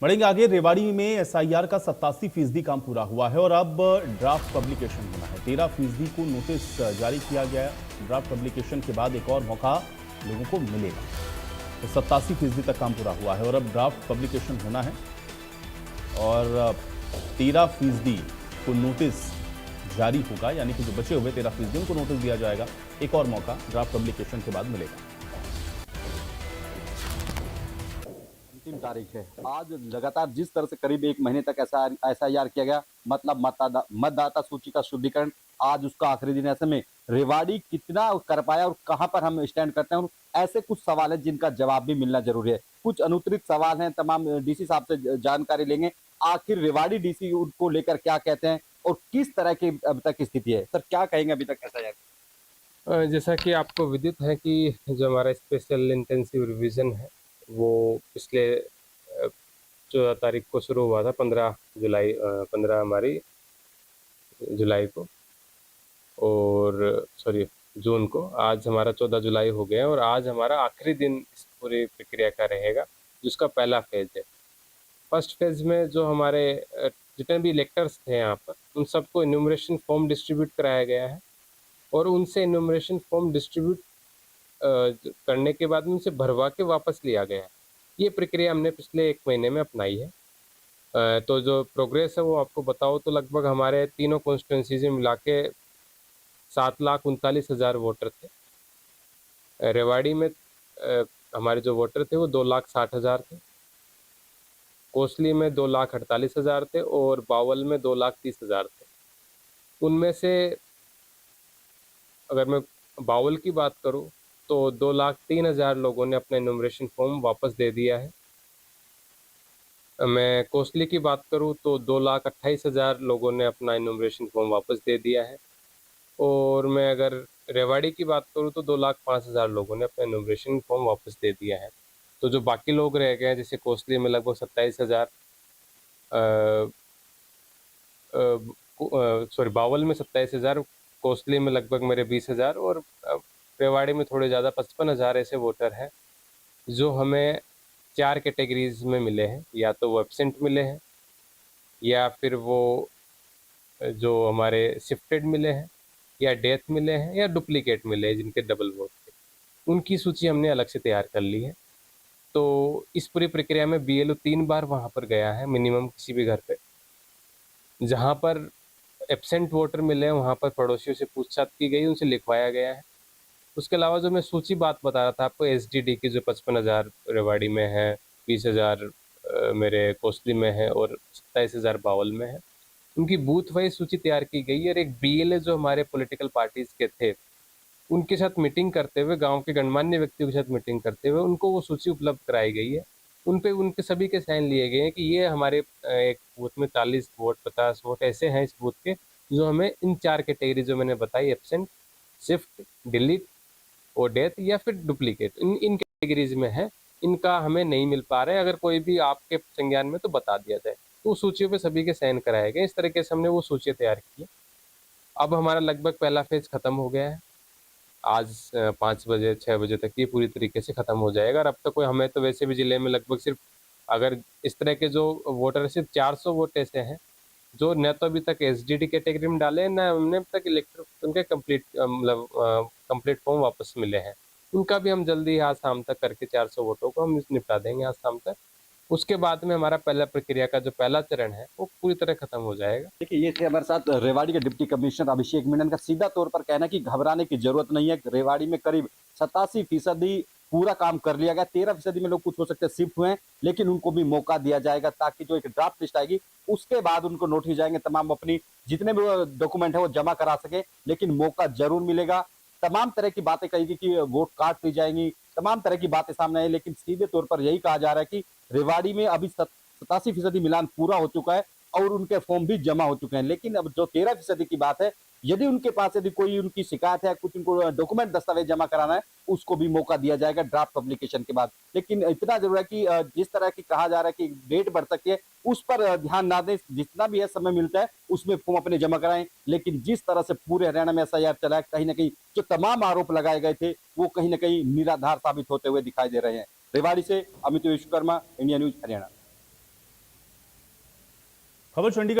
बढ़ेंगे आगे। रेवाड़ी में एसआईआर का 87% काम पूरा हुआ है और अब ड्राफ्ट पब्लिकेशन होना है। 13% को नोटिस जारी किया गया है। ड्राफ्ट पब्लिकेशन के बाद एक और मौका लोगों को मिलेगा। तो 87% तक काम पूरा हुआ है और अब ड्राफ्ट पब्लिकेशन होना है और 13% को नोटिस जारी होगा, यानी कि जो बचे हुए 13% उनको नोटिस दिया जाएगा। एक और मौका ड्राफ्ट पब्लिकेशन के बाद मिलेगा। अंतिम तारीख है आज। लगातार जिस तरह से करीब एक महीने तक एसआईआर किया गया, मतलब मतदाता सूची का शुद्धिकरण, आज उसका आखिरी दिन। ऐसे में रेवाड़ी कितना कर पाया और कहां पर हम स्टैंड करते हैं, और ऐसे कुछ सवाल है जिनका जवाब भी मिलना जरूरी है। कुछ अनुत्तरित सवाल हैं, तमाम डीसी साहब से जानकारी लेंगे आखिर रेवाड़ी डीसी उनको लेकर क्या कहते हैं और किस तरह की अभी तक स्थिति है। सर क्या कहेंगे अभी तक एसआईआर? जैसा कि आपको विदित है कि जो हमारा स्पेशल इंटेंसिव रिवीजन है वो पिछले 14 तारीख को शुरू हुआ था। 15 हमारी जुलाई को, और सॉरी जून को। आज हमारा 14 जुलाई हो गया है और आज हमारा आखिरी दिन इस पूरी प्रक्रिया का रहेगा, जिसका पहला फेज है। फर्स्ट फेज में जो हमारे जितने भी इलेक्टर्स थे यहाँ पर, उन सबको इन्यूमरेशन फॉर्म डिस्ट्रीब्यूट कराया गया है और उनसे इन्यूमरेशन फॉर्म डिस्ट्रीब्यूट करने के बाद उनसे भरवा के वापस लिया गया है। ये प्रक्रिया हमने पिछले एक महीने में अपनाई है। तो जो प्रोग्रेस है वो आपको बताओ तो लगभग हमारे तीनों कॉन्स्टिट्यूंसीज में मिला के 7,39,000 वोटर थे। रेवाड़ी में हमारे जो वोटर थे वो 2,60,000 थे। कोसली में 2,48,000 थे और बावल में 2,30,000 थे। उनमें से अगर मैं बावल की बात करूं तो 2,03,000 लोगों ने अपना इन्यूमरेशन फॉर्म वापस दे दिया है। मैं कोसली की बात करूं तो 2,28,000 लोगों ने अपना इन्यूमरेशन फॉर्म वापस दे दिया है। और मैं अगर रेवाड़ी की बात करूं तो 2,05,000 लोगों ने अपना इन्यूमरेशन फॉर्म वापस दे दिया है। तो जो बाकी लोग रह गए हैं, जैसे कोसली में लगभग 27,000, बावल में 27,000, कोसली में लगभग मेरे 20,000 और रेवाड़ी में थोड़े ज़्यादा 55,000 ऐसे वोटर हैं जो हमें 4 कैटेगरीज में मिले हैं। या तो वो एब्सेंट मिले हैं, या फिर वो जो हमारे शिफ्टेड मिले हैं, या डेथ मिले हैं, या डुप्लीकेट मिले हैं जिनके डबल वोट थे। उनकी सूची हमने अलग से तैयार कर ली है। तो इस पूरी प्रक्रिया में बीएलओ 3 बार वहाँ पर गया है मिनिमम किसी भी घर पे। जहाँ पर एब्सेंट वोटर मिले हैं वहाँ पर पड़ोसियों से पूछताछ की गई, उनसे लिखवाया गया है। उसके अलावा जो मैं सूची बात बता रहा था आपको, एसडीडी की जो 55,000 रेवाड़ी में है, 20,000 मेरे कोसली में है और 27,000 बावल में है, उनकी बूथ वाइज सूची तैयार की गई है। और एक बीएलए जो हमारे पॉलिटिकल पार्टीज के थे, उनके साथ मीटिंग करते हुए, गांव के गणमान्य व्यक्तियों के साथ मीटिंग करते हुए उनको वो सूची उपलब्ध कराई गई है। उन पे उनके सभी के साइन लिए गए हैं कि ये हमारे एक बूथ में 40 वोट 50 वोट ऐसे हैं इस बूथ के, जो हमें इन 4 कैटेगरी जो मैंने बताई, एब्सेंट, शिफ्ट, डिलीट और डेथ या फिर डुप्लीकेट, इन कैटेगरीज में है। इनका हमें नहीं मिल पा रहा है, अगर कोई भी आपके संज्ञान में तो बता दिया जाए। तो सूचियों पे सभी के साइन कराए गए। इस तरीके से हमने वो सूचियाँ तैयार की है। अब हमारा लगभग पहला फेज खत्म हो गया है। आज 5 बजे 6 बजे तक ये पूरी तरीके से खत्म हो जाएगा। और अब तक कोई, हमें तो वैसे भी जिले में लगभग सिर्फ, अगर इस तरह के जो वोटर सिर्फ 400 वोट ऐसे हैं जो न तो अभी तक एसडीडी कैटेगरी में डाले, न हमने अब तक इलेक्टर उनके कंप्लीट फॉर्म वापस मिले हैं। उनका भी हम जल्दी आज शाम तक करके 400 वोटों को हम निपटा देंगे आज शाम तक। उसके बाद में हमारा पहला प्रक्रिया का जो पहला चरण है वो पूरी तरह खत्म हो जाएगा। देखिए, ये थे हमारे साथ रेवाड़ी के डिप्टी कमिश्नर अभिषेक मीणन का सीधा तौर पर कहना कि घबराने की जरूरत नहीं है। रेवाड़ी में करीब 87% पूरा काम कर लिया गया। 13% में लोग कुछ हो सकते हैं शिफ्ट हुए हैं, लेकिन उनको भी मौका दिया जाएगा ताकि जो एक ड्राफ्ट लिस्ट आएगी उसके बाद उनको नोटिस जाएंगे, तमाम अपनी जितने भी डॉक्यूमेंट है वो जमा करा सके, लेकिन मौका जरूर मिलेगा। तमाम तरह की बातें कही गई कि वोट काट ली जाएंगी, तमाम तरह की बातें सामने आई, लेकिन सीधे तौर पर यही कहा जा रहा है कि रेवाड़ी में अभी 87% मिलान पूरा हो चुका है और उनके फॉर्म भी जमा हो चुके हैं। लेकिन अब जो 13% की बात है, यदि उनके पास यदि कोई उनकी शिकायत है, कुछ उनको डॉक्यूमेंट दस्तावेज जमा कराना है, उसको भी मौका दिया जाएगा ड्राफ्ट पब्लिकेशन के बाद। लेकिन इतना जरूर है कि जिस तरह की कहा जा रहा है कि डेट बढ़ सकती है, उस पर ध्यान ना दें। जितना भी है समय मिलता है उसमें फॉर्म अपने जमा कराएं। लेकिन जिस तरह से पूरे हरियाणा में एसआईआर चला है, कहीं ना कहीं जो तमाम आरोप लगाए गए थे वो कहीं ना कहीं निराधार साबित होते हुए दिखाई दे रहे हैं। रेवाड़ी से अमित विश्वकर्मा, इंडिया न्यूज हरियाणा। खबर चंडीगढ़